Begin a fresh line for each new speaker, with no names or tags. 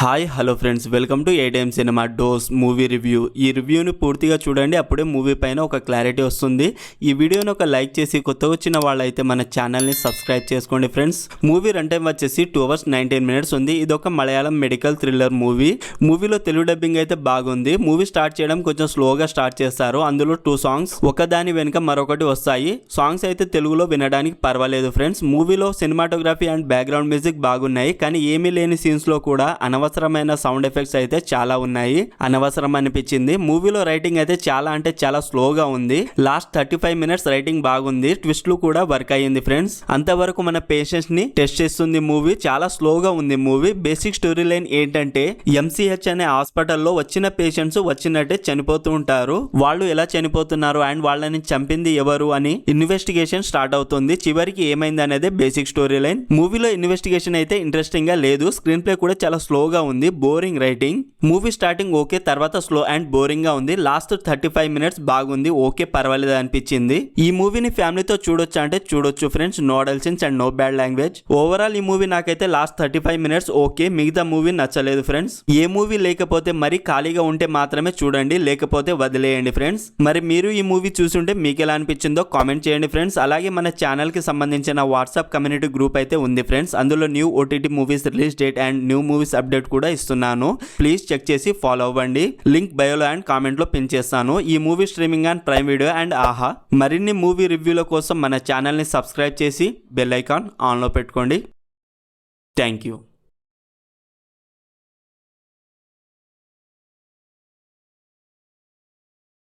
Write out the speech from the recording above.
Hi hello friends, welcome to ATM cinema dose movie review. ఈ రివ్యూని పూర్తిగా చూడండి, అప్పుడే మూవీ పైన ఒక క్లారిటీ వస్తుంది. ఈ వీడియోని ఒక లైక్ చేసి కొత్తగా వచ్చిన వాళ్ళైతే మన ఛానల్ని సబ్స్క్రైబ్ చేసుకోండి ఫ్రెండ్స్. మూవీ రన్ టైం వచ్చేసి 2 hours 19 minutes ఉంది. ఇది ఒక మలయాళం మెడికల్ థ్రిల్లర్ మూవీ. మూవీలో తెలుగు డబ్బింగ్ అయితే బాగుంది. మూవీ స్టార్ట్ చేయడం కొంచెం స్లోగా స్టార్ట్ చేస్తారు. అందులో 2 songs ఒకదాని వెనుక మరొకటి వస్తాయి. సాంగ్స్ అయితే తెలుగులో వినడానికి పర్వాలేదు ఫ్రెండ్స్. మూవీలో సినిమాటోగ్రఫీ అండ్ బ్యాక్గ్రౌండ్ మ్యూజిక్ బాగున్నాయి, కానీ ఏమీ లేని సీన్స్ లో కూడా అనవసరమైన సౌండ్ ఎఫెక్ట్స్ అయితే చాలా ఉన్నాయి. అనవసరం అనిపించింది. మూవీలో రైటింగ్ అయితే చాలా అంటే చాలా స్లోగా ఉంది. లాస్ట్ 35 minutes రైటింగ్ బాగుంది. ట్విస్ట్లు కూడా వర్క్ అయ్యింది ఫ్రెండ్స్. అంతవరకు మన పేషెన్స్ ని టెస్ట్ చేస్తుంది మూవీ. చాలా స్లోగా ఉంది మూవీ. బేసిక్ స్టోరీ లైన్ ఏంటంటే, ఎంసీహెచ్ అనే హాస్పిటల్లో వచ్చిన పేషెంట్స్ వచ్చినట్టే చనిపోతూ ఉంటారు. వాళ్ళు ఎలా చనిపోతున్నారు అండ్ వాళ్ళని చంపింది ఎవరు అని ఇన్వెస్టిగేషన్ స్టార్ట్ అవుతుంది. చివరికి ఏమైంది అనేది బేసిక్ స్టోరీ లైన్. మూవీలో ఇన్వెస్టిగేషన్ అయితే ఇంట్రెస్టింగ్ గా లేదు. స్క్రీన్ ప్లే కూడా చాలా స్లోగా ఉంది. Boring writing. Movie starting okay, తర్వాత స్లో అండ్ బోరింగ్ గా ఉంది. లాస్ట్ 35 minutes బాగుంది, ఓకే పర్వాలేదు అనిపించింది. ఈ మూవీని ఫ్యామిలీతో చూడొచ్చు అంటే చూడొచ్చు friends. No adolescence and no bad language. Overall ఈ మూవీ నాకైతే లాస్ట్ 35 minutes ఓకే, మిగతా మూవీ నచ్చలేదు ఫ్రెండ్స్. ఏ మూవీ లేకపోతే మరి ఖాళీగా ఉంటే మాత్రమే చూడండి, లేకపోతే వదిలేయండి ఫ్రెండ్స్. మరి మీరు ఈ మూవీ చూసుంటే మీకు ఎలా అనిపించిందో కామెంట్ చేయండి ఫ్రెండ్స్. అలాగే మన ఛానల్ కి సంబంధించిన వాట్సాప్ కమ్యూనిటీ గ్రూప్ అయితే ఉంది ఫ్రెండ్స్. అందులో new OTT movies release date and new movies update కూడా ఇస్తున్నాను. ప్లీజ్ చెక్ చేసి ఫాలో అవ్వండి. లింక్ బయోలో అండ్ కామెంట్ లో పిన్ చేస్తాను. ఈ movie streaming and prime video and ఆహా. మరిన్ని మూవీ రివ్యూల కోసం మన ఛానల్ ని సబ్స్క్రైబ్ చేసి బెల్ ఐకాన్ ఆన్ లో పెట్టుకోండి. Thank you.